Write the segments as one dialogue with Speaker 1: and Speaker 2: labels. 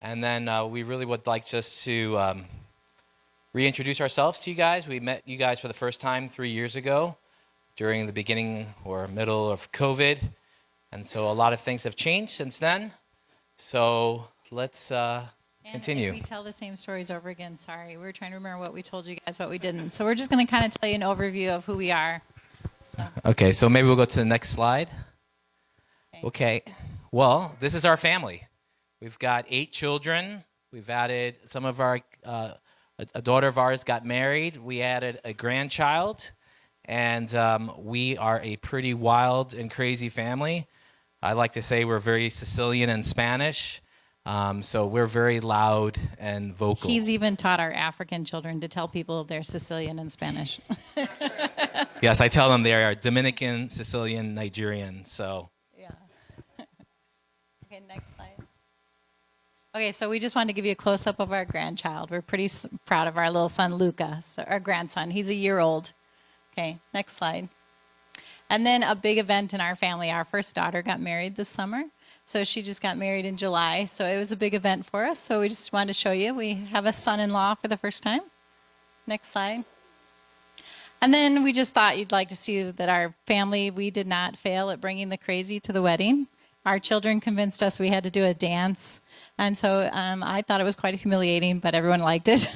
Speaker 1: And then we really would like just to reintroduce ourselves to you guys. We met you guys for the first time 3 years ago during the beginning or middle of COVID. And so a lot of things have changed since then. So let's continue.
Speaker 2: And if we tell the same stories over again, sorry. We were trying to remember what we told you guys, what we didn't. So we're just going to kind of tell you an overview of who we are. So.
Speaker 1: Okay, so maybe we'll go to the next slide. Okay. Well, this is our family. We've got 8 children. We've added some of our, a daughter of ours got married. We added a grandchild. And we are a pretty wild and crazy family. I like to say we're very Sicilian and Spanish. So we're very loud and vocal.
Speaker 2: He's even taught our African children to tell people they're Sicilian and Spanish.
Speaker 1: Yes, I tell them they are Dominican, Sicilian, Nigerian. So.
Speaker 2: Yeah. Okay, next slide. Okay, so we just wanted to give you a close-up of our grandchild. We're pretty proud of our little son, Luca, so our grandson. He's a year old. Okay, next slide. And then a big event in our family. Our first daughter got married this summer. So she just got married in July. So it was a big event for us. So we just wanted to show you. We have a son-in-law for the first time. Next slide. And then we just thought you'd like to see that our family, we did not fail at bringing the crazy to the wedding. Our children convinced us we had to do a dance. And so I thought it was quite humiliating, but everyone liked it.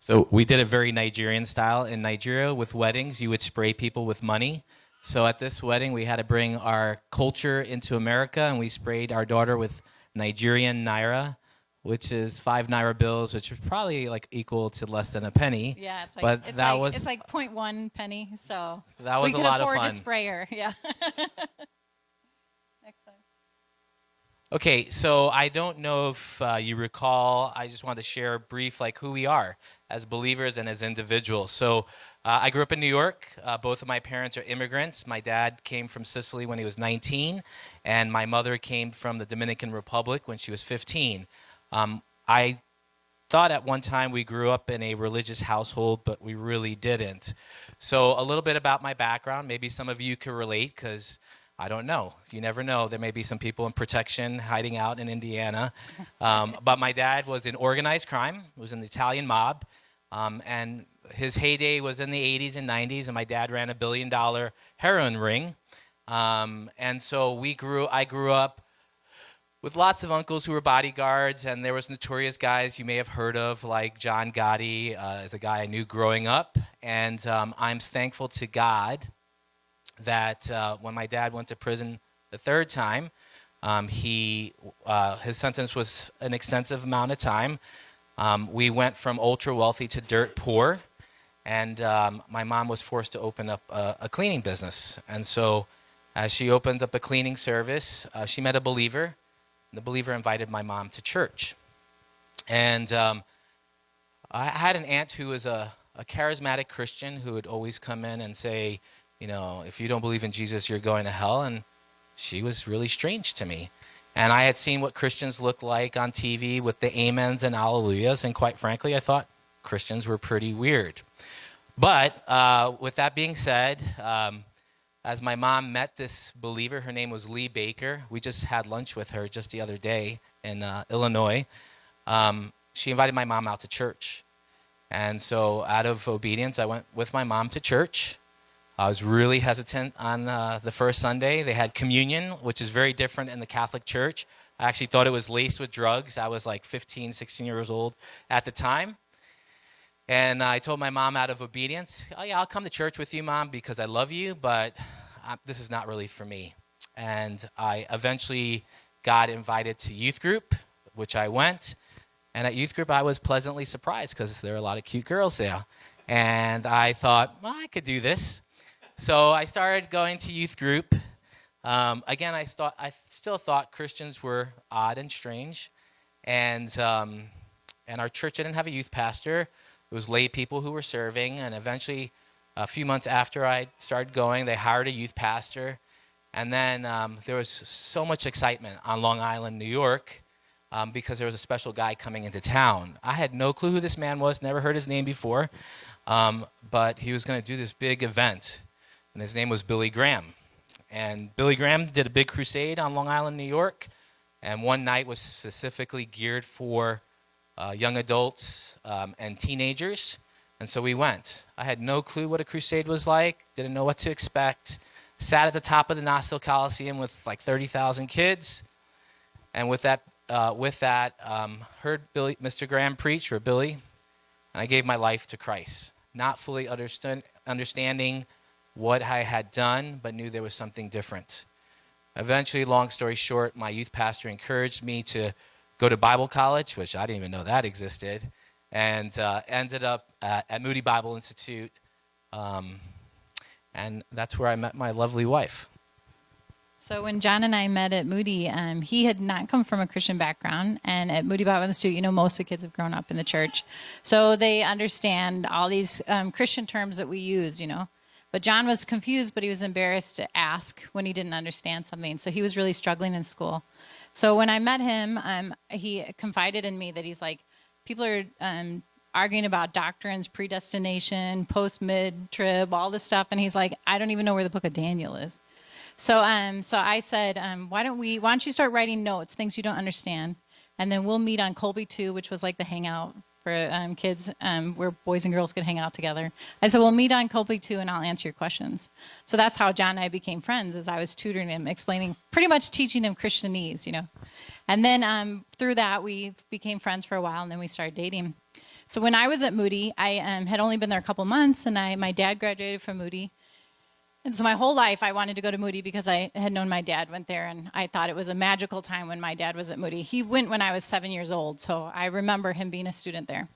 Speaker 1: So we did it very Nigerian style. In Nigeria, with weddings, you would spray people with money. So at this wedding, we had to bring our culture into America, and we sprayed our daughter with Nigerian naira, which is 5 naira bills, which is probably like equal to less than a penny.
Speaker 2: Yeah, it's like,
Speaker 1: but
Speaker 2: it's
Speaker 1: that
Speaker 2: like,
Speaker 1: was
Speaker 2: it's like 0.1 penny, so
Speaker 1: that was
Speaker 2: we
Speaker 1: a
Speaker 2: could
Speaker 1: lot of
Speaker 2: afford
Speaker 1: fun.
Speaker 2: to spray her. Yeah. Next slide.
Speaker 1: Okay, so I don't know if you recall, I just wanted to share a brief, like who we are as believers and as individuals. So I grew up in New York. Both of my parents are immigrants. My dad came from Sicily when he was 19, and my mother came from the Dominican Republic when she was 15. I thought at one time we grew up in a religious household, but we really didn't. So a little bit about my background. Maybe some of you can relate, because I don't know. You never know. There may be some people in protection hiding out in Indiana. But my dad was in organized crime, was in the Italian mob, and his heyday was in the 80s and 90s, and my dad ran a $1 billion heroin ring. And so I grew up with lots of uncles who were bodyguards, and there was notorious guys you may have heard of, like John Gotti, is a guy I knew growing up. And I'm thankful to God that when my dad went to prison the 3rd time, his sentence was an extensive amount of time. We went from ultra wealthy to dirt poor, and my mom was forced to open up a cleaning business. And so as she opened up a cleaning service, she met a believer. The believer invited my mom to church. And I had an aunt who was a charismatic Christian who would always come in and say, you know, if you don't believe in Jesus, you're going to hell. And she was really strange to me. And I had seen what Christians looked like on TV with the amens and alleluias. And quite frankly, I thought Christians were pretty weird. But with that being said, as my mom met this believer, her name was Lee Baker. We just had lunch with her just the other day in Illinois. She invited my mom out to church. And so out of obedience, I went with my mom to church. I was really hesitant on the first Sunday. They had communion, which is very different in the Catholic Church. I actually thought it was laced with drugs. I was like 15, 16 years old at the time. And I told my mom out of obedience, oh yeah, I'll come to church with you, Mom, because I love you, but this is not really for me. And I eventually got invited to youth group, which I went. And at youth group, I was pleasantly surprised because there were a lot of cute girls there. And I thought, well, I could do this. So I started going to youth group. Again, I still thought Christians were odd and strange. And our church didn't have a youth pastor. It was lay people who were serving. And eventually, a few months after I started going, they hired a youth pastor. And then there was so much excitement on Long Island, New York, because there was a special guy coming into town. I had no clue who this man was, never heard his name before, but he was going to do this big event, and his name was Billy Graham. And Billy Graham did a big crusade on Long Island, New York, And one night was specifically geared for young adults and teenagers. And so we went. I had no clue what a crusade was like, didn't know what to expect. Sat at the top of the Knoxville Coliseum with like 30,000 kids. And with that, heard Mr. Graham preach, or Billy, and I gave my life to Christ, not fully understanding what I had done, but knew there was something different. Eventually, long story short, my youth pastor encouraged me to go to Bible college, which I didn't even know that existed, and ended up at Moody Bible Institute, and that's where I met my lovely wife.
Speaker 2: So when John and I met at Moody, he had not come from a Christian background. And at Moody Bible Institute, you know, most of the kids have grown up in the church. So they understand all these Christian terms that we use, you know. But John was confused, but he was embarrassed to ask when he didn't understand something. So he was really struggling in school. So when I met him, he confided in me that he's like, people are arguing about doctrines, predestination, post-mid-trib, all this stuff. And he's like, I don't even know where the book of Daniel is. So I said, why don't you start writing notes, things you don't understand, and then we'll meet on Colby 2, which was like the hangout for kids where boys and girls could hang out together. I said, we'll meet on Colby 2, and I'll answer your questions. So that's how John and I became friends, as I was tutoring him, pretty much teaching him Christianese, you know. And then through that, we became friends for a while, and then we started dating. So when I was at Moody, I had only been there a couple months, and my dad graduated from Moody. And so my whole life, I wanted to go to Moody because I had known my dad went there, and I thought it was a magical time when my dad was at Moody. He went when I was 7 years old, so I remember him being a student there.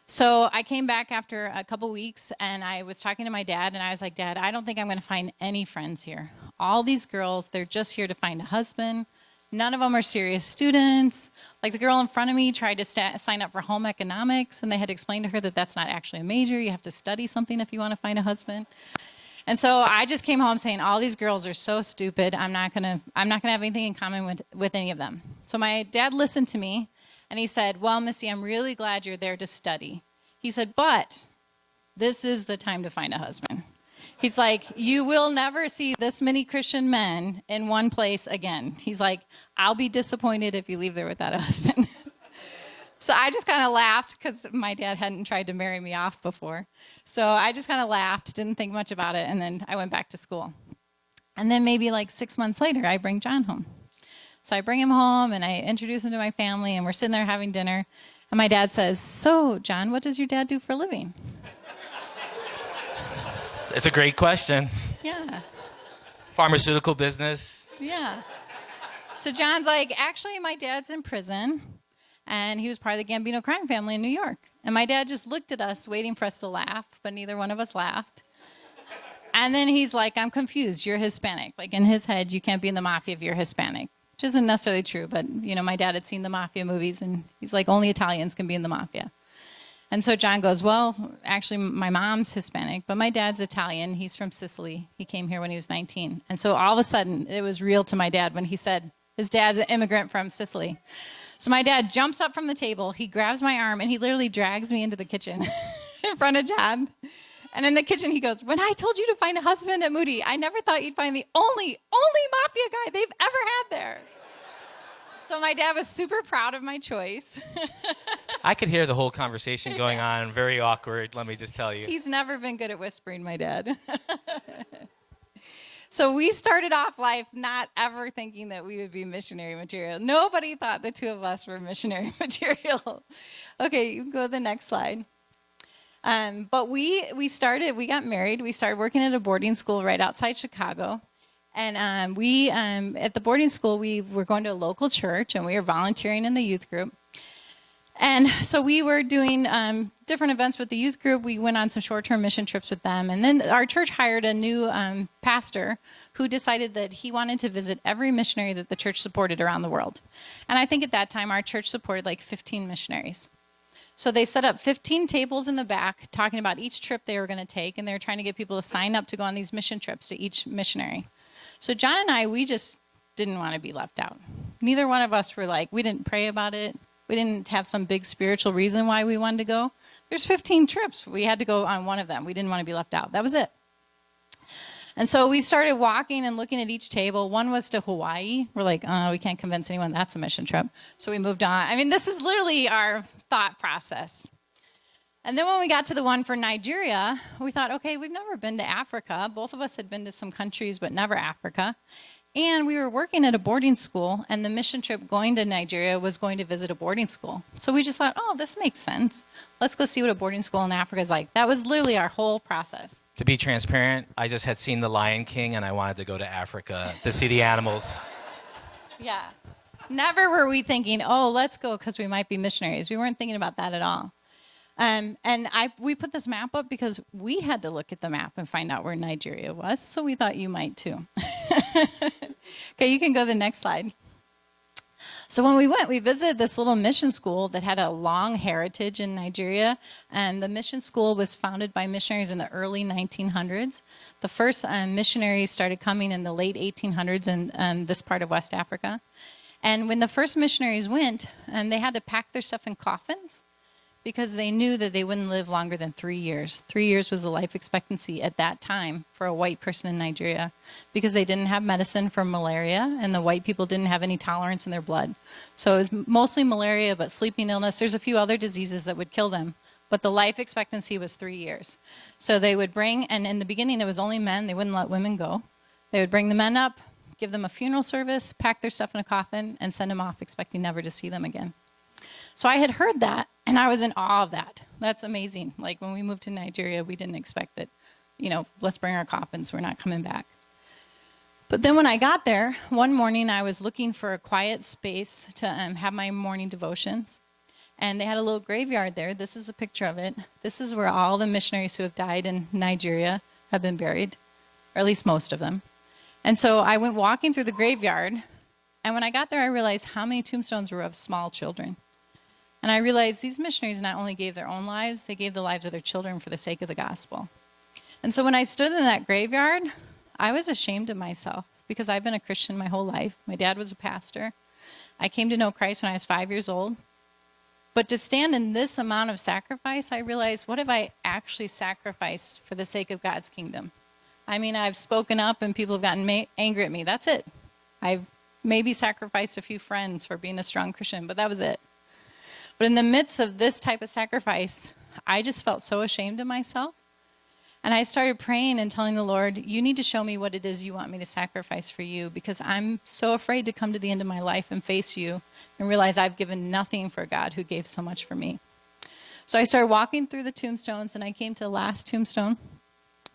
Speaker 2: So I came back after a couple weeks, and I was talking to my dad, and I was like, Dad, I don't think I'm going to find any friends here. All these girls, they're just here to find a husband. None of them are serious students. Like the girl in front of me tried to sign up for home economics, and they had explained to her that that's not actually a major. You have to study something if you want to find a husband. And so I just came home saying, all these girls are so stupid. I'm not gonna have anything in common with any of them. So my dad listened to me, and he said, well, Missy, I'm really glad you're there to study. He said, but this is the time to find a husband. He's like, you will never see this many Christian men in one place again. He's like, I'll be disappointed if you leave there without a husband. So I just kind of laughed because my dad hadn't tried to marry me off before. So I just kind of laughed, didn't think much about it, and then I went back to school. And then maybe like 6 months later, I bring John home. So I bring him home, and I introduce him to my family, and we're sitting there having dinner. And my dad says, so, John, what does your dad do for a living?
Speaker 1: It's a great question.
Speaker 2: Yeah.
Speaker 1: Pharmaceutical business.
Speaker 2: Yeah. So John's like, actually, my dad's in prison. And he was part of the Gambino crime family in New York. And my dad just looked at us, waiting for us to laugh, but neither one of us laughed. And then he's like, I'm confused. You're Hispanic. Like in his head, you can't be in the mafia if you're Hispanic, which isn't necessarily true. But, you know, my dad had seen the mafia movies, and he's like, only Italians can be in the mafia. And so John goes, well, actually, my mom's Hispanic, but my dad's Italian. He's from Sicily. He came here when he was 19. And so all of a sudden, it was real to my dad when he said his dad's an immigrant from Sicily. So my dad jumps up from the table, he grabs my arm, and he literally drags me into the kitchen in front of John. And in the kitchen, he goes, when I told you to find a husband at Moody, I never thought you'd find the only mafia guy they've ever had there. So my dad was super proud of my choice.
Speaker 1: I could hear the whole conversation going on, very awkward, let me just tell you.
Speaker 2: He's never been good at whispering, my dad. So we started off life not ever thinking that we would be missionary material. Nobody thought the two of us were missionary material. Okay, you can go to the next slide. But we got married. We started working at a boarding school right outside Chicago. And at the boarding school, we were going to a local church, and we were volunteering in the youth group. And so we were doing different events with the youth group. We went on some short-term mission trips with them. And then our church hired a new pastor who decided that he wanted to visit every missionary that the church supported around the world. And I think at that time, our church supported like 15 missionaries. So they set up 15 tables in the back talking about each trip they were going to take. And they were trying to get people to sign up to go on these mission trips to each missionary. So John and I, we just didn't want to be left out. Neither one of us were like, we didn't pray about it. We didn't have some big spiritual reason why we wanted to go. There's 15 trips. We had to go on one of them. We didn't want to be left out. That was it. And so we started walking and looking at each table. One was to Hawaii. We're like, oh, we can't convince anyone that's a mission trip. So we moved on. I mean, this is literally our thought process. And then when we got to the one for Nigeria, we thought, okay, we've never been to Africa. Both of us had been to some countries, but never Africa. And we were working at a boarding school, and the mission trip going to Nigeria was going to visit a boarding school. So we just thought, oh, this makes sense. Let's go see what a boarding school in Africa is like. That was literally our whole process.
Speaker 1: To be transparent, I just had seen The Lion King, and I wanted to go to Africa to see the animals.
Speaker 2: Yeah. Never were we thinking, oh, let's go because we might be missionaries. We weren't thinking about that at all. We put this map up because we had to look at the map and find out where Nigeria was, so we thought you might too. Okay, you can go to the next slide. So when we went, we visited this little mission school that had a long heritage in Nigeria, and the mission school was founded by missionaries in the early 1900s. The first missionaries started coming in the late 1800s in this part of West Africa. And when the first missionaries went, they had to pack their stuff in coffins, because they knew that they wouldn't live longer than 3 years. 3 years was the life expectancy at that time for a white person in Nigeria, because they didn't have medicine for malaria, and the white people didn't have any tolerance in their blood. So it was mostly malaria, but sleeping illness. There's a few other diseases that would kill them, but the life expectancy was 3 years. So they would bring, and in the beginning it was only men. They wouldn't let women go. They would bring the men up, give them a funeral service, pack their stuff in a coffin, and send them off, expecting never to see them again. So I had heard that, and I was in awe of that. That's amazing. Like when we moved to Nigeria, we didn't expect that, let's bring our coffins, we're not coming back. But then when I got there, one morning I was looking for a quiet space to have my morning devotions. And they had a little graveyard there. This is a picture of it. This is where all the missionaries who have died in Nigeria have been buried, or at least most of them. And so I went walking through the graveyard, and when I got there, I realized how many tombstones were of small children. And I realized these missionaries not only gave their own lives, they gave the lives of their children for the sake of the gospel. And so when I stood in that graveyard, I was ashamed of myself, because I've been a Christian my whole life. My dad was a pastor. I came to know Christ when I was 5 years old. But to stand in this amount of sacrifice, I realized, what have I actually sacrificed for the sake of God's kingdom? I mean, I've spoken up and people have gotten angry at me. That's it. I've maybe sacrificed a few friends for being a strong Christian, but that was it. But in the midst of this type of sacrifice, I just felt so ashamed of myself. And I started praying and telling the Lord, you need to show me what it is you want me to sacrifice for you, because I'm so afraid to come to the end of my life and face you and realize I've given nothing for God who gave so much for me. So I started walking through the tombstones, and I came to the last tombstone,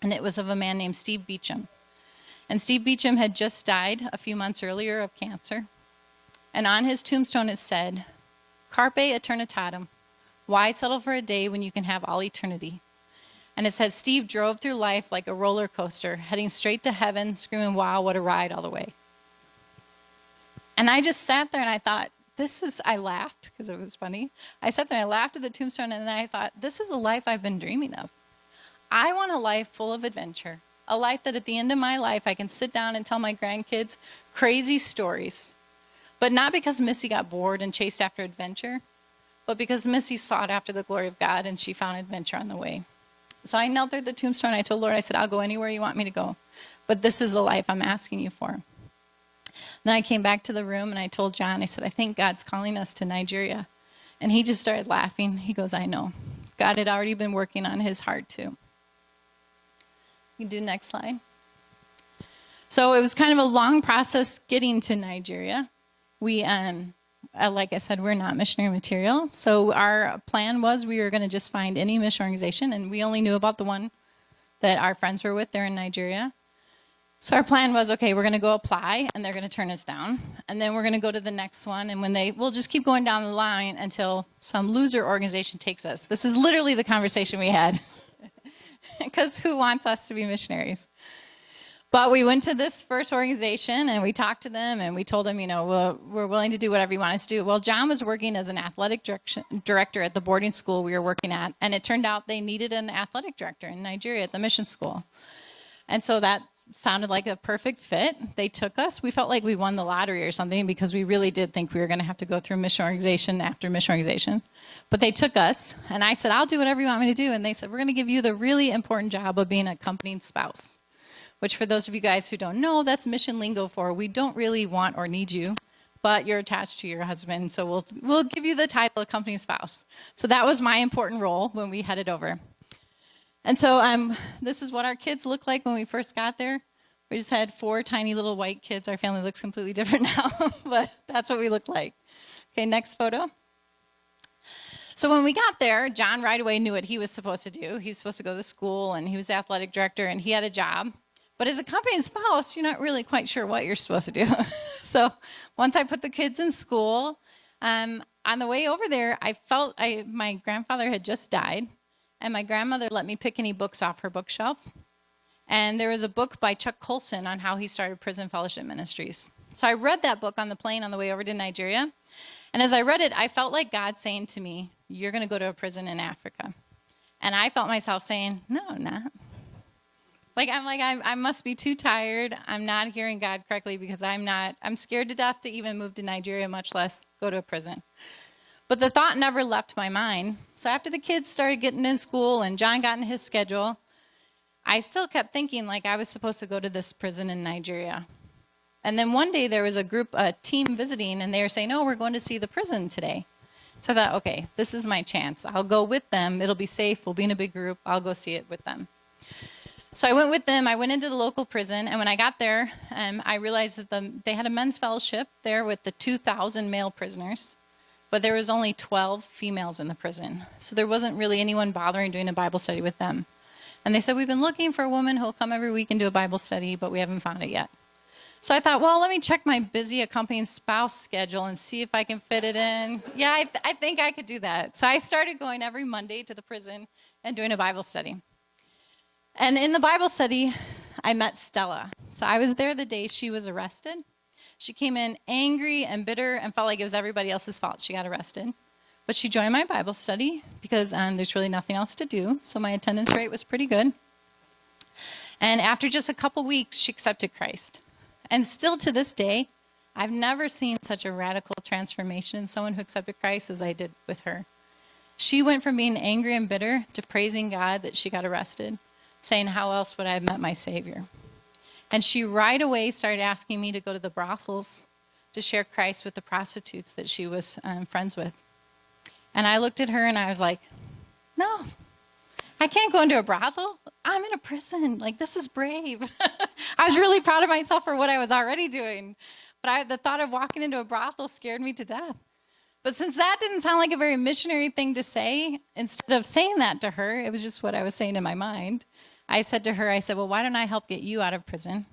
Speaker 2: and it was of a man named Steve Beecham. And Steve Beecham had just died a few months earlier of cancer. And on his tombstone it said, Carpe eternitatem. Why settle for a day when you can have all eternity? And it said Steve drove through life like a roller coaster, heading straight to heaven, screaming, wow, what a ride all the way. And I just sat there and I thought, I laughed because it was funny. I sat there and I laughed at the tombstone, and then I thought, this is a life I've been dreaming of. I want a life full of adventure, a life that at the end of my life I can sit down and tell my grandkids crazy stories. But not because Missy got bored and chased after adventure, but because Missy sought after the glory of God and she found adventure on the way. So I knelt there at the tombstone. I told Lord, I said, I'll go anywhere you want me to go, but this is the life I'm asking you for. Then I came back to the room and I told John, I said, I think God's calling us to Nigeria. And he just started laughing. He goes, I know. God had already been working on his heart too. You can do the next slide. So it was kind of a long process getting to Nigeria. We, like I said, we're not missionary material. So our plan was we were going to just find any mission organization, and we only knew about the one that our friends were with there in Nigeria. So our plan was, okay, we're going to go apply, and they're going to turn us down. And then we're going to go to the next one, and we'll just keep going down the line until some loser organization takes us. This is literally the conversation we had. Because who wants us to be missionaries? But we went to this first organization, and we talked to them, and we told them, we're willing to do whatever you want us to do. Well, John was working as an athletic director at the boarding school we were working at, and it turned out they needed an athletic director in Nigeria at the mission school. And so that sounded like a perfect fit. They took us. We felt like we won the lottery or something, because we really did think we were going to have to go through mission organization after mission organization. But they took us, and I said, I'll do whatever you want me to do. And they said, we're going to give you the really important job of being an accompanying spouse, which for those of you guys who don't know, that's mission lingo for we don't really want or need you, but you're attached to your husband, so we'll give you the title accompanying spouse. So that was my important role when we headed over. And so this is what our kids looked like when we first got there. We just had 4 tiny little white kids. Our family looks completely different now, but that's what we looked like. Okay, next photo. So when we got there, John right away knew what he was supposed to do. He was supposed to go to school, and he was the athletic director, and he had a job. But as a accompanying spouse, you're not really quite sure what you're supposed to do. So once I put the kids in school, on the way over there, I felt my grandfather had just died, and my grandmother let me pick any books off her bookshelf. And there was a book by Chuck Colson on how he started prison fellowship ministries. So I read that book on the plane on the way over to Nigeria. And as I read it, I felt like God saying to me, you're going to go to a prison in Africa. And I felt myself saying, no, I'm not. I must be too tired. I'm not hearing God correctly because I'm scared to death to even move to Nigeria, much less go to a prison. But the thought never left my mind. So after the kids started getting in school and John got in his schedule, I still kept thinking like I was supposed to go to this prison in Nigeria. And then one day there was a team visiting, and they were saying, oh, we're going to see the prison today. So I thought, okay, this is my chance. I'll go with them. It'll be safe. We'll be in a big group. I'll go see it with them. So I went with them. I went into the local prison, and when I got there, I realized that they had a men's fellowship there with the 2,000 male prisoners, but there was only 12 females in the prison. So there wasn't really anyone bothering doing a Bible study with them. And they said, we've been looking for a woman who will come every week and do a Bible study, but we haven't found it yet. So I thought, well, let me check my busy accompanying spouse schedule and see if I can fit it in. Yeah, I think I could do that. So I started going every Monday to the prison and doing a Bible study. And in the Bible study, I met Stella. So I was there the day she was arrested. She came in angry and bitter and felt like it was everybody else's fault she got arrested. But she joined my Bible study because there's really nothing else to do. So my attendance rate was pretty good. And after just a couple weeks, she accepted Christ. And still to this day, I've never seen such a radical transformation in someone who accepted Christ as I did with her. She went from being angry and bitter to praising God that she got arrested, saying, how else would I have met my Savior? And she right away started asking me to go to the brothels to share Christ with the prostitutes that she was friends with. And I looked at her and I was like, no, I can't go into a brothel. I'm in a prison. Like, this is brave. I was really proud of myself for what I was already doing. But the thought of walking into a brothel scared me to death. But since that didn't sound like a very missionary thing to say, instead of saying that to her, it was just what I was saying in my mind. I said to her, well, why don't I help get you out of prison?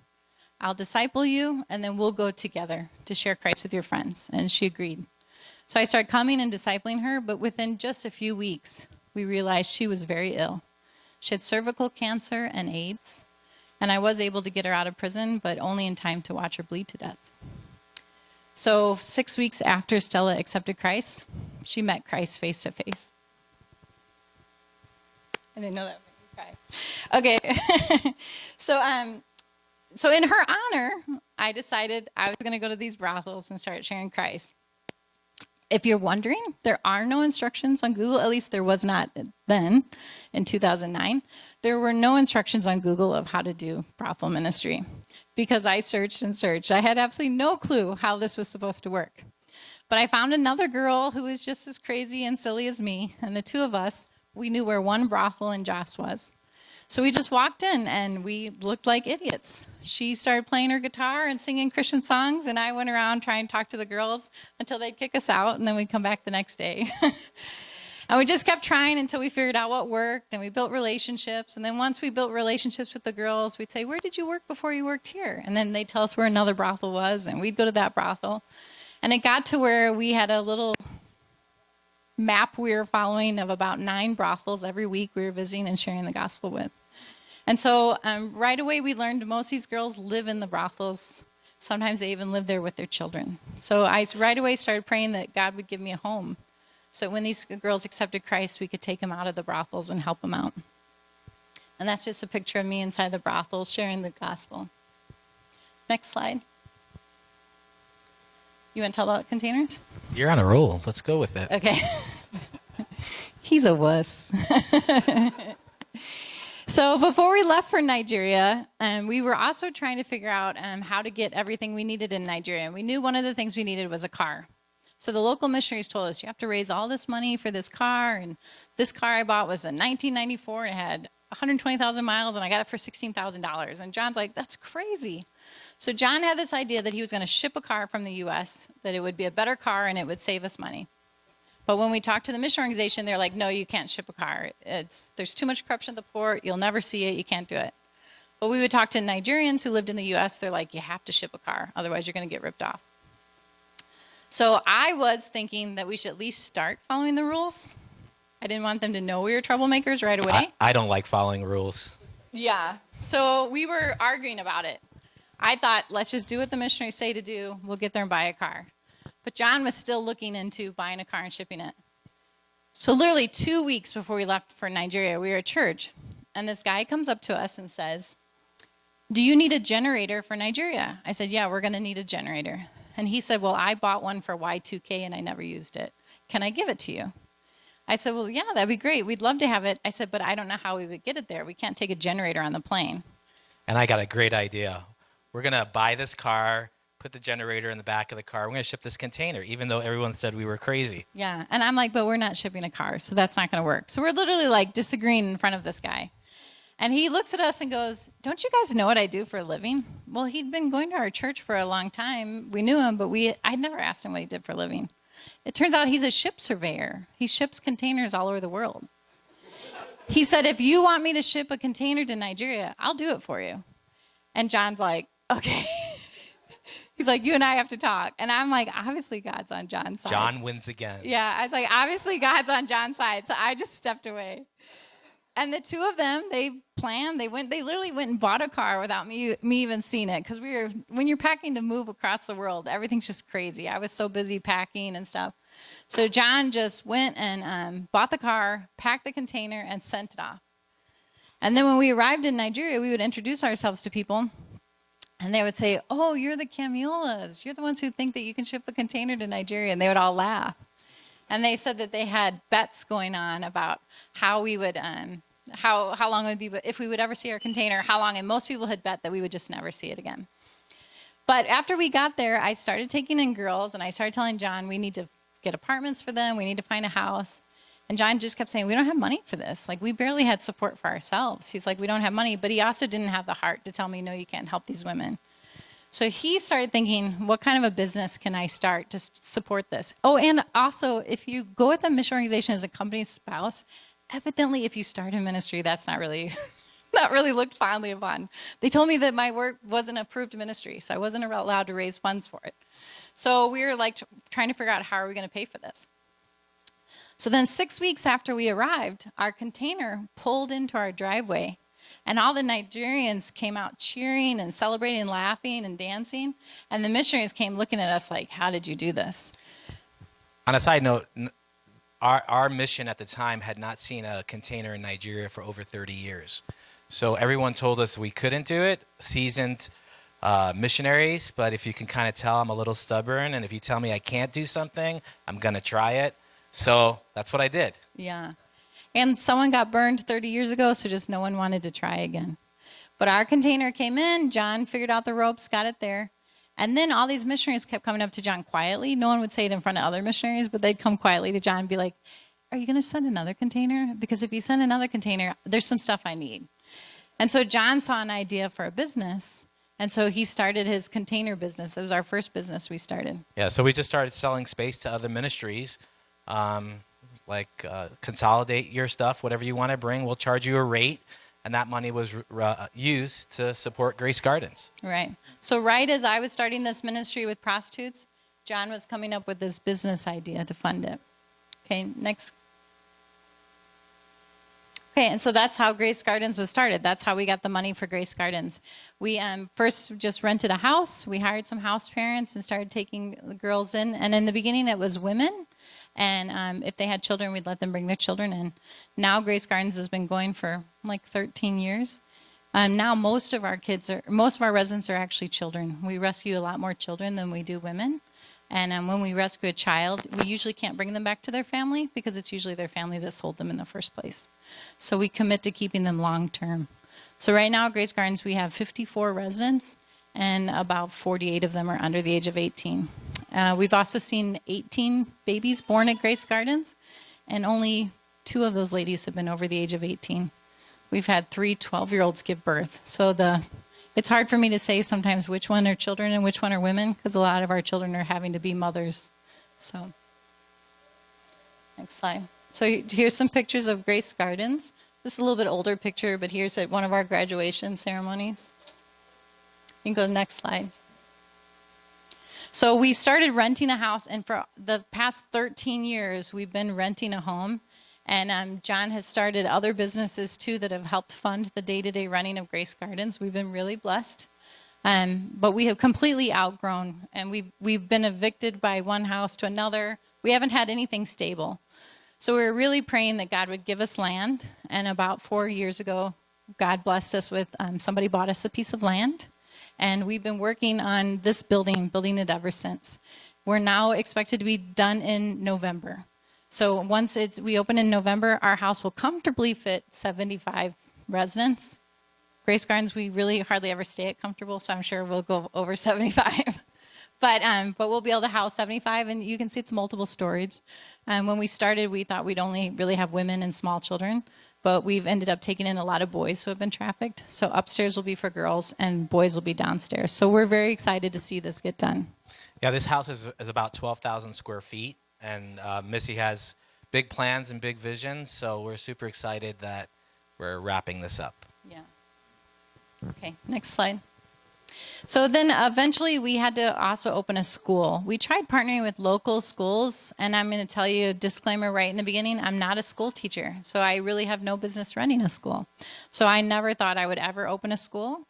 Speaker 2: I'll disciple you, and then we'll go together to share Christ with your friends. And she agreed. So I started coming and discipling her, but within just a few weeks, we realized she was very ill. She had cervical cancer and AIDS, and I was able to get her out of prison, but only in time to watch her bleed to death. So 6 weeks after Stella accepted Christ, she met Christ face to face. I didn't know that would make me cry. Okay. So in her honor, I decided I was going to go to these brothels and start sharing Christ. If you're wondering, there are no instructions on Google. At least there was not then in 2009. There were no instructions on Google of how to do brothel ministry because I searched and searched. I had absolutely no clue how this was supposed to work. But I found another girl who was just as crazy and silly as me, and the two of us, we knew where one brothel in Joss was. So we just walked in, and we looked like idiots. She started playing her guitar and singing Christian songs, and I went around trying to talk to the girls until they'd kick us out, and then we'd come back the next day. And we just kept trying until we figured out what worked, and we built relationships. And then once we built relationships with the girls, we'd say, where did you work before you worked here? And then they'd tell us where another brothel was, and we'd go to that brothel. And it got to where we had a little map we were following of about 9 brothels every week we were visiting and sharing the gospel with. And so right away we learned most of these girls live in the brothels. Sometimes they even live there with their children. So I right away started praying that God would give me a home. So when these girls accepted Christ, we could take them out of the brothels and help them out. And that's just a picture of me inside the brothels sharing the gospel. Next slide. You want to tell about containers?
Speaker 1: You're on a roll. Let's go with it.
Speaker 2: Okay. He's a wuss. So before we left for Nigeria, we were also trying to figure out how to get everything we needed in Nigeria. And we knew one of the things we needed was a car. So the local missionaries told us, you have to raise all this money for this car. And this car I bought was a 1994 and it had 120,000 miles and I got it for $16,000. And John's like, that's crazy. So John had this idea that he was going to ship a car from the U.S., that it would be a better car and it would save us money. But when we talked to the mission organization, they're like, no, you can't ship a car. There's too much corruption at the port. You'll never see it. You can't do it. But we would talk to Nigerians who lived in the U.S. They're like, you have to ship a car. Otherwise, you're going to get ripped off. So I was thinking that we should at least start following the rules. I didn't want them to know we were troublemakers right away.
Speaker 1: I don't like following rules.
Speaker 2: Yeah. So we were arguing about it. I thought, let's just do what the missionaries say to do. We'll get there and buy a car. But John was still looking into buying a car and shipping it. So literally 2 weeks before we left for Nigeria, we were at church. And this guy comes up to us and says, do you need a generator for Nigeria? I said, yeah, we're going to need a generator. And he said, well, I bought one for Y2K and I never used it. Can I give it to you? I said, well, yeah, that'd be great. We'd love to have it. I said, but I don't know how we would get it there. We can't take a generator on the plane.
Speaker 1: And I got a great idea. We're going to buy this car, put the generator in the back of the car. We're going to ship this container, even though everyone said we were crazy.
Speaker 2: Yeah. And I'm like, but we're not shipping a car, so that's not going to work. So we're literally like disagreeing in front of this guy. And he looks at us and goes, don't you guys know what I do for a living? Well, he'd been going to our church for a long time. We knew him, but I'd never asked him what he did for a living. It turns out he's a ship surveyor. He ships containers all over the world. He said, if you want me to ship a container to Nigeria, I'll do it for you. And John's like, okay. He's like, you and I have to talk. And I'm like, obviously God's on John's side.
Speaker 1: John wins again.
Speaker 2: Yeah, I was like, obviously God's on John's side. So I just stepped away. And the two of them, they planned, they literally went and bought a car without me even seeing it. Because when you're packing to move across the world, everything's just crazy. I was so busy packing and stuff. So John just went and bought the car, packed the container, and sent it off. And then when we arrived in Nigeria, we would introduce ourselves to people. And they would say, oh, you're the Camiolas. You're the ones who think that you can ship a container to Nigeria. And they would all laugh. And they said that they had bets going on about how we would, how long it would be, if we would ever see our container, how long. And most people had bet that we would just never see it again. But after we got there, I started taking in girls. And I started telling John, we need to get apartments for them. We need to find a house. And John just kept saying, we don't have money for this. Like, we barely had support for ourselves. He's like, we don't have money. But he also didn't have the heart to tell me, no, you can't help these women. So he started thinking, what kind of a business can I start to support this? Oh, and also, if you go with a mission organization as a company spouse, evidently, if you start a ministry, that's not really looked fondly upon. They told me that my work wasn't approved ministry, so I wasn't allowed to raise funds for it. So we were like trying to figure out, how are we going to pay for this? So then 6 weeks after we arrived, our container pulled into our driveway. And all the Nigerians came out cheering and celebrating, laughing and dancing. And the missionaries came looking at us like, how did you do this?
Speaker 1: On a side note, our mission at the time had not seen a container in Nigeria for over 30 years. So everyone told us we couldn't do it, seasoned missionaries. But if you can kind of tell, I'm a little stubborn. And if you tell me I can't do something, I'm going to try it. So that's what I did.
Speaker 2: Yeah. And someone got burned 30 years ago, so just no one wanted to try again. But our container came in. John figured out the ropes, got it there. And then all these missionaries kept coming up to John quietly. No one would say it in front of other missionaries, but they'd come quietly to John and be like, are you going to send another container? Because if you send another container, there's some stuff I need. And so John saw an idea for a business. And so he started his container business. It was our first business we started.
Speaker 1: Yeah, so we just started selling space to other ministries. Consolidate your stuff, whatever you want to bring, we'll charge you a rate. And that money was used to support Grace Gardens.
Speaker 2: Right. So right as I was starting this ministry with prostitutes, John was coming up with this business idea to fund it. Okay, next. Okay, and so that's how Grace Gardens was started. That's how we got the money for Grace Gardens. We first just rented a house. We hired some house parents and started taking the girls in. And in the beginning, it was women. And if they had children, we'd let them bring their children in. Now Grace Gardens has been going for like 13 years. Now most of our residents are actually children. We rescue a lot more children than we do women. And when we rescue a child, we usually can't bring them back to their family because it's usually their family that sold them in the first place. So we commit to keeping them long term. So right now at Grace Gardens, we have 54 residents, and about 48 of them are under the age of 18. We've also seen 18 babies born at Grace Gardens, and only 2 of those ladies have been over the age of 18. We've had 3 12-year-olds give birth. So it's hard for me to say sometimes which one are children and which one are women, because a lot of our children are having to be mothers. So, next slide. So here's some pictures of Grace Gardens. This is a little bit older picture, but here's at one of our graduation ceremonies. You can go to the next slide. So we started renting a house, and for the past 13 years, we've been renting a home. And John has started other businesses, too, that have helped fund the day-to-day running of Grace Gardens. We've been really blessed. But we have completely outgrown, and we've been evicted by one house to another. We haven't had anything stable. So we were really praying that God would give us land. And about 4 years ago, God blessed us with somebody bought us a piece of land. And we've been working on this building it ever since. We're now expected to be done in November. So once we open in November, our house will comfortably fit 75 residents. Grace Gardens, we really hardly ever stay at comfortable, so I'm sure we'll go over 75. But we'll be able to house 75, and you can see it's multiple storage. When we started, we thought we'd only really have women and small children, but we've ended up taking in a lot of boys who have been trafficked. So upstairs will be for girls, and boys will be downstairs. So we're very excited to see this get done.
Speaker 1: Yeah, this house is about 12,000 square feet, and Missy has big plans and big visions, so we're super excited that we're wrapping this up.
Speaker 2: Yeah. Okay, next slide. So then eventually we had to also open a school. We tried partnering with local schools, and I'm going to tell you a disclaimer right in the beginning, I'm not a school teacher, so I really have no business running a school. So I never thought I would ever open a school.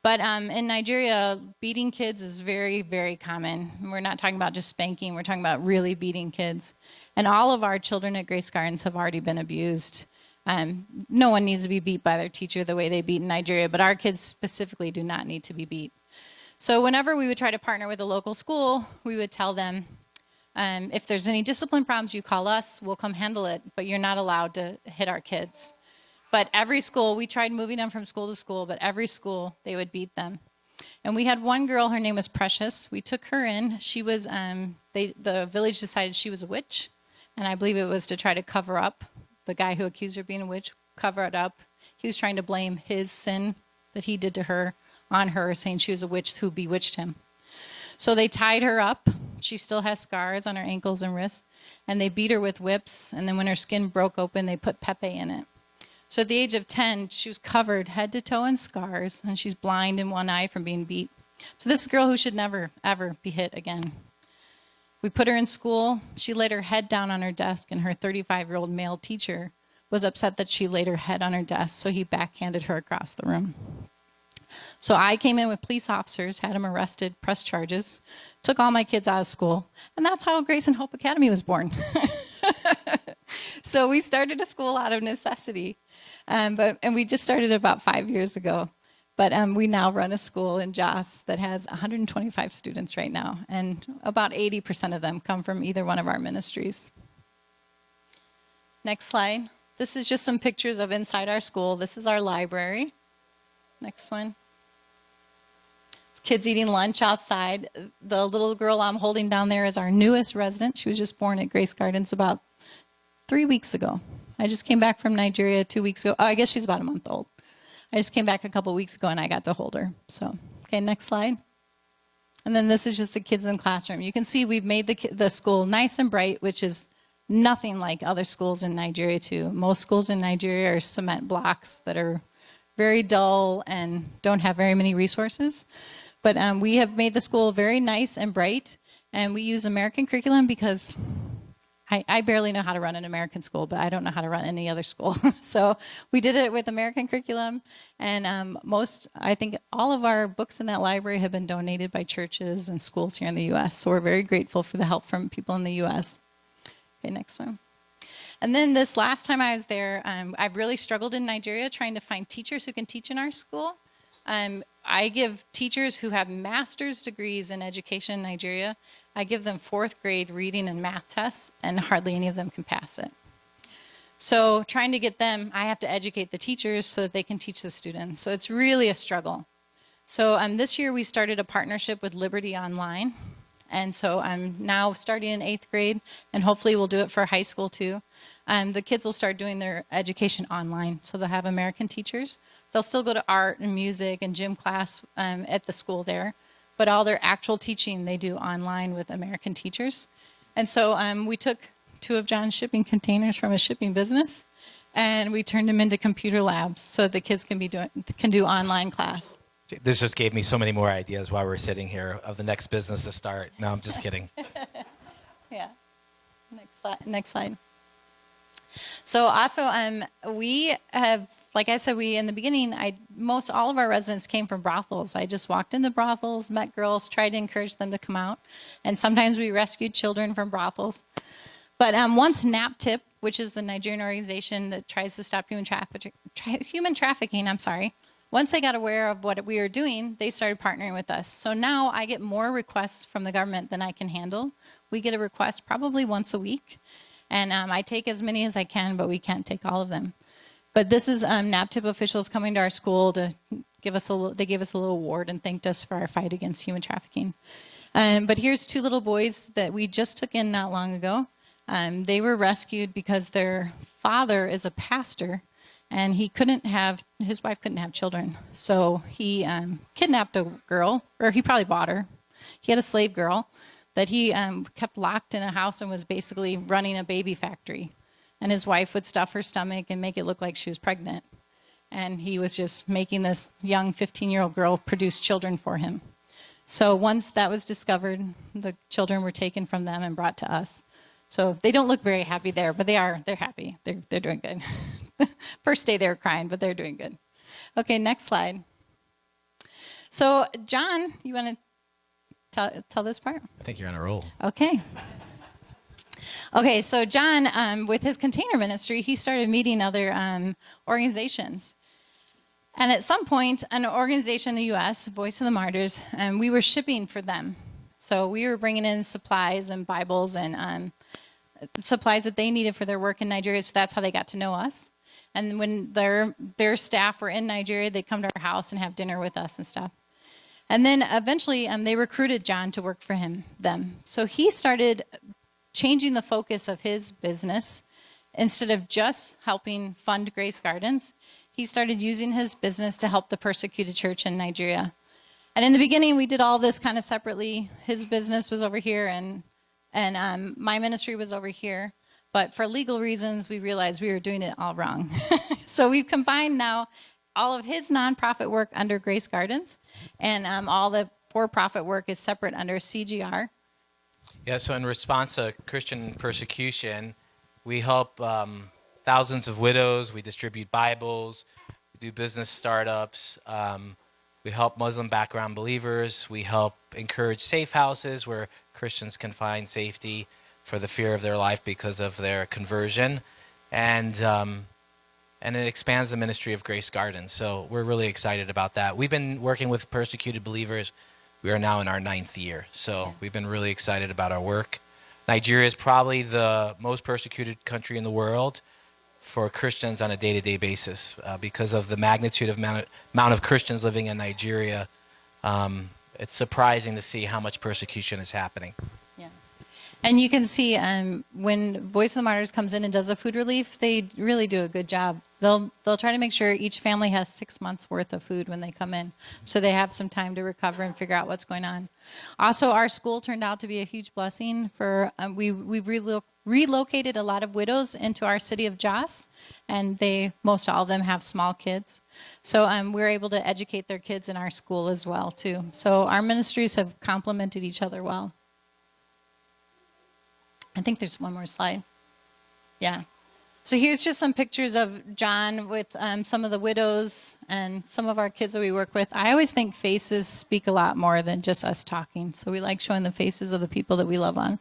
Speaker 2: But in Nigeria, beating kids is very, very common. We're not talking about just spanking, we're talking about really beating kids. And all of our children at Grace Gardens have already been abused. No one needs to be beat by their teacher the way they beat in Nigeria, but our kids specifically do not need to be beat. So whenever we would try to partner with a local school, we would tell them, if there's any discipline problems, you call us, we'll come handle it, but you're not allowed to hit our kids. But every school, we tried moving them from school to school, but every school, they would beat them. And we had one girl, her name was Precious. We took her in. She was, the village decided she was a witch, and I believe it was to try to cover up the guy who accused her of being a witch, cover it up. He was trying to blame his sin that he did to her on her, saying she was a witch who bewitched him. So they tied her up. She still has scars on her ankles and wrists, and they beat her with whips, and then when her skin broke open, they put Pepe in it. So at the age of 10, she was covered head to toe in scars, and she's blind in one eye from being beat. So this is a girl who should never, ever be hit again. We put her in school. She laid her head down on her desk, and her 35-year-old male teacher was upset that she laid her head on her desk, so he backhanded her across the room. So I came in with police officers, had them arrested, pressed charges, took all my kids out of school, and that's how Grace and Hope Academy was born. So we started a school out of necessity, and we just started about 5 years ago. But we now run a school in Jos that has 125 students right now, and about 80% of them come from either one of our ministries. Next slide. This is just some pictures of inside our school. This is our library. Next one. It's kids eating lunch outside. The little girl I'm holding down there is our newest resident. She was just born at Grace Gardens about 3 weeks ago. I just came back from Nigeria 2 weeks ago. Oh, I guess she's about a month old. I just came back a couple weeks ago, and I got to hold her. So, okay, next slide. And then this is just the kids in the classroom. You can see we've made the school nice and bright, which is nothing like other schools in Nigeria, too. Most schools in Nigeria are cement blocks that are very dull and don't have very many resources. But we have made the school very nice and bright, and we use American curriculum because I barely know how to run an American school, but I don't know how to run any other school. So we did it with American curriculum, and I think all of our books in that library have been donated by churches and schools here in the U.S., so we're very grateful for the help from people in the U.S. Okay, next one. And then this last time I was there, I've really struggled in Nigeria trying to find teachers who can teach in our school. I give teachers who have master's degrees in education in Nigeria, I give them fourth grade reading and math tests, and hardly any of them can pass it. So trying to get them, I have to educate the teachers so that they can teach the students. So it's really a struggle. So this year we started a partnership with Liberty Online. And so I'm now starting in 8th grade, and hopefully we'll do it for high school too. The kids will start doing their education online. So they'll have American teachers. They'll still go to art and music and gym class at the school there. But all their actual teaching they do online with American teachers. And so we took 2 of John's shipping containers from a shipping business, and we turned them into computer labs so the kids can do online class.
Speaker 1: This just gave me so many more ideas while we're sitting here of the next business to start. No, I'm just kidding.
Speaker 2: Yeah. Next slide. So also, we have, like I said, in the beginning, most all of our residents came from brothels. I just walked into brothels, met girls, tried to encourage them to come out, and sometimes we rescued children from brothels. But once NAPTIP, which is the Nigerian organization that tries to stop human trafficking, once they got aware of what we were doing, they started partnering with us. So now I get more requests from the government than I can handle. We get a request probably once a week. And I take as many as I can, but we can't take all of them. But this is NAPTIP officials coming to our school to give us they gave us a little award and thanked us for our fight against human trafficking. But here's 2 little boys that we just took in not long ago. They were rescued because their father is a pastor, and his wife couldn't have children. So he kidnapped a girl, or he probably bought her. He had a slave girl that he kept locked in a house and was basically running a baby factory. And his wife would stuff her stomach and make it look like she was pregnant. And he was just making this young 15-year-old girl produce children for him. So once that was discovered, the children were taken from them and brought to us. So they don't look very happy there, but they're happy. They're doing good. First day they were crying, but they're doing good. Okay, next slide. So John, you want to tell this part?
Speaker 1: I think you're on a roll.
Speaker 2: Okay. Okay, so John, with his container ministry, he started meeting other organizations. And at some point, an organization in the U.S., Voice of the Martyrs, we were shipping for them. So we were bringing in supplies and Bibles and supplies that they needed for their work in Nigeria, so that's how they got to know us. And when their staff were in Nigeria, they'd come to our house and have dinner with us and stuff. And then eventually they recruited John to work for them. So he started changing the focus of his business. Instead of just helping fund Grace Gardens, he started using his business to help the persecuted church in Nigeria. And in the beginning, we did all this kind of separately. His business was over here, and my ministry was over here. But for legal reasons, we realized we were doing it all wrong. So we've combined now all of his nonprofit work under Grace Gardens, and all the for-profit work is separate under CGR.
Speaker 1: Yeah, so in response to Christian persecution, we help thousands of widows. We distribute Bibles. We do business startups. We help Muslim background believers. We help encourage safe houses where Christians can find safety for the fear of their life because of their conversion. And it expands the ministry of Grace Gardens. So we're really excited about that. We've been working with persecuted believers. We are now in our 9th year. So we've been really excited about our work. Nigeria is probably the most persecuted country in the world for Christians on a day-to-day basis because of the magnitude of amount of Christians living in Nigeria. It's surprising to see how much persecution is happening.
Speaker 2: Yeah. And you can see when Voice of the Martyrs comes in and does a food relief, they really do a good job. They'll try to make sure each family has 6 months worth of food when they come in, so they have some time to recover and figure out what's going on. Also, our school turned out to be a huge blessing. We've relocated a lot of widows into our city of Jos, and most all of them have small kids. So we're able to educate their kids in our school as well too. So our ministries have complemented each other well. I think there's one more slide. Yeah. So here's just some pictures of John with some of the widows and some of our kids that we work with. I always think faces speak a lot more than just us talking. So we like showing the faces of the people that we love on.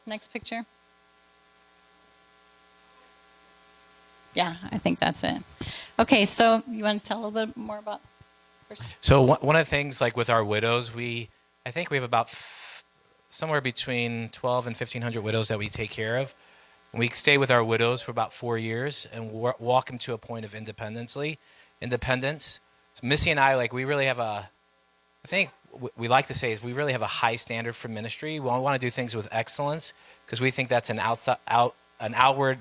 Speaker 2: Next picture. Yeah, I think that's it. Okay, so you want to tell a little bit more about?
Speaker 1: So one of the things, like with our widows, I think we have about somewhere between 12 and 1,500 widows that we take care of. And we stay with our widows for about 4 years and walk them to a point of independence. So Missy and I, like, we really have I think we like to say is we really have a high standard for ministry. We want to do things with excellence because we think that's an outward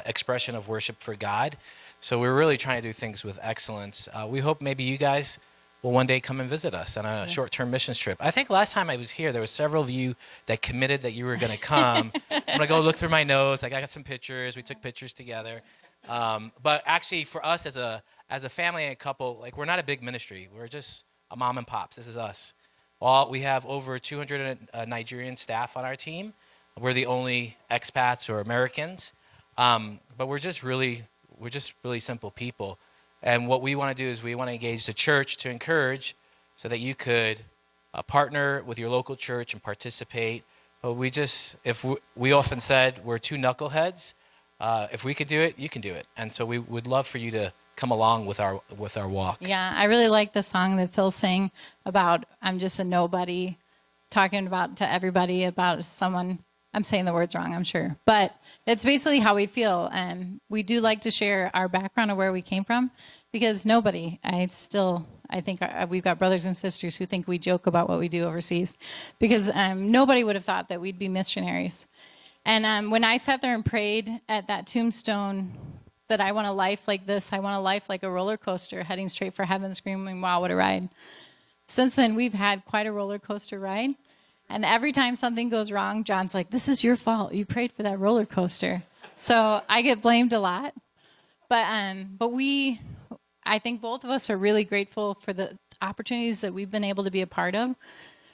Speaker 1: expression of worship for God. So we're really trying to do things with excellence. We hope maybe you guys will one day come and visit us on a short-term missions trip. I think last time I was here, there were several of you that committed that you were going to come. I'm going to go look through my notes. I got some pictures. We took pictures together. But actually, for us as a family and a couple, like, we're not a big ministry. We're just a mom and pops. This is us. We have over 200 Nigerian staff on our team. We're the only expats or Americans, but we're just really simple people. And what we want to do is we want to engage the church to encourage so that you could partner with your local church and participate. But we often said we're two knuckleheads. If we could do it, you can do it. And so we would love for you to come along with our walk.
Speaker 2: Yeah, I really like the song that Phil sang about I'm just a nobody, talking about to everybody about someone. I'm saying the words wrong, I'm sure. But it's basically how we feel. And we do like to share our background of where we came from because I think we've got brothers and sisters who think we joke about what we do overseas because nobody would have thought that we'd be missionaries. And when I sat there and prayed at that tombstone that I want a life like this, I want a life like a roller coaster heading straight for heaven, screaming, wow, what a ride. Since then, we've had quite a roller coaster ride. And every time something goes wrong, John's like, this is your fault. You prayed for that roller coaster. So I get blamed a lot. But I think both of us are really grateful for the opportunities that we've been able to be a part of.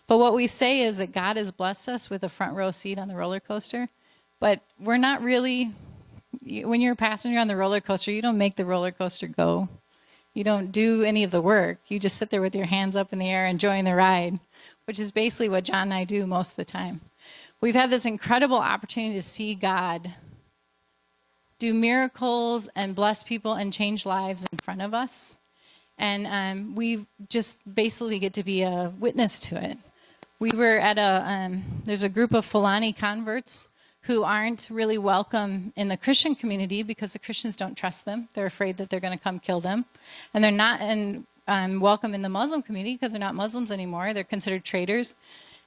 Speaker 2: But what we say is that God has blessed us with a front row seat on the roller coaster. But we're not really, when you're a passenger on the roller coaster, you don't make the roller coaster go. You don't do any of the work. You just sit there with your hands up in the air enjoying the ride, which is basically what John and I do most of the time. We've had this incredible opportunity to see God do miracles and bless people and change lives in front of us. And we just basically get to be a witness to it. We were at there's a group of Fulani converts who aren't really welcome in the Christian community because the Christians don't trust them. They're afraid that they're going to come kill them. And they're not welcome in the Muslim community because they're not Muslims anymore. They're considered traitors.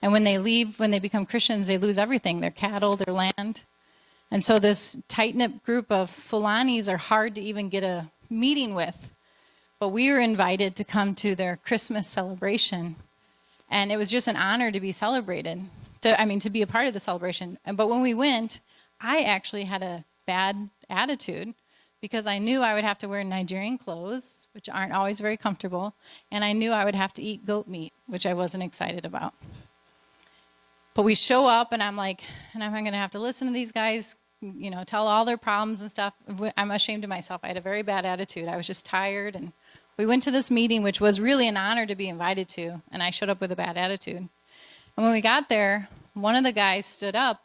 Speaker 2: And when they leave, when they become Christians, they lose everything, their cattle, their land. And so this tight-knit group of Fulanis are hard to even get a meeting with. But we were invited to come to their Christmas celebration. And it was just an honor to be celebrated, to be a part of the celebration. But when we went, I actually had a bad attitude because I knew I would have to wear Nigerian clothes, which aren't always very comfortable, and I knew I would have to eat goat meat, which I wasn't excited about. But we show up, and I'm like, and I'm going to have to listen to these guys, tell all their problems and stuff. I'm ashamed of myself. I had a very bad attitude. I was just tired, and we went to this meeting, which was really an honor to be invited to, and I showed up with a bad attitude. And when we got there, one of the guys stood up,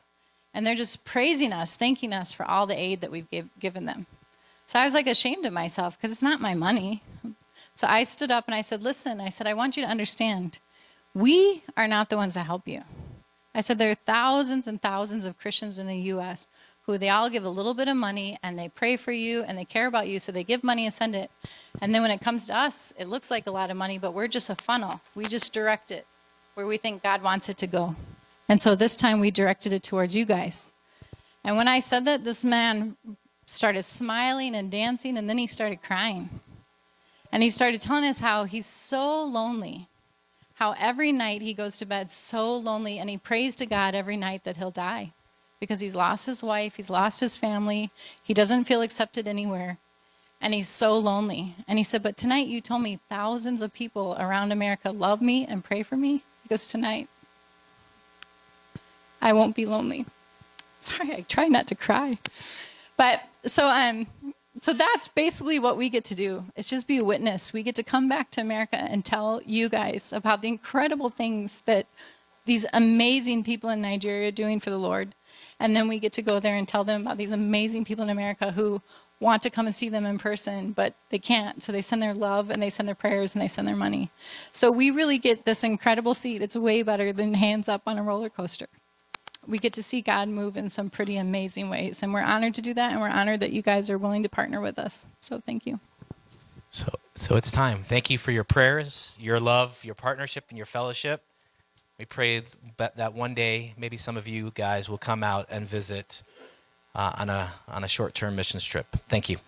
Speaker 2: and they're just praising us, thanking us for all the aid that we've given them. So I was like ashamed of myself because it's not my money. So I stood up and I said, listen, I want you to understand, we are not the ones that help you. I said, there are thousands and thousands of Christians in the U.S. who they all give a little bit of money and they pray for you and they care about you. So they give money and send it. And then when it comes to us, it looks like a lot of money, but we're just a funnel. We just direct it where we think God wants it to go. And so this time we directed it towards you guys. And when I said that, this man started smiling and dancing, and then he started crying. And he started telling us how he's so lonely, how every night he goes to bed so lonely, and he prays to God every night that he'll die because he's lost his wife, he's lost his family, he doesn't feel accepted anywhere, and he's so lonely. And he said, but tonight you told me thousands of people around America love me and pray for me. He goes, tonight I won't be lonely. Sorry, I try not to cry. But so that's basically what we get to do. It's just be a witness. We get to come back to America and tell you guys about the incredible things that these amazing people in Nigeria are doing for the Lord. And then we get to go there and tell them about these amazing people in America who want to come and see them in person, but they can't. So they send their love and they send their prayers and they send their money. So we really get this incredible seat. It's way better than hands up on a roller coaster. We get to see God move in some pretty amazing ways. And we're honored to do that. And we're honored that you guys are willing to partner with us. So thank you.
Speaker 1: So it's time. Thank you for your prayers, your love, your partnership, and your fellowship. We pray that one day maybe some of you guys will come out and visit on a short-term missions trip. Thank you.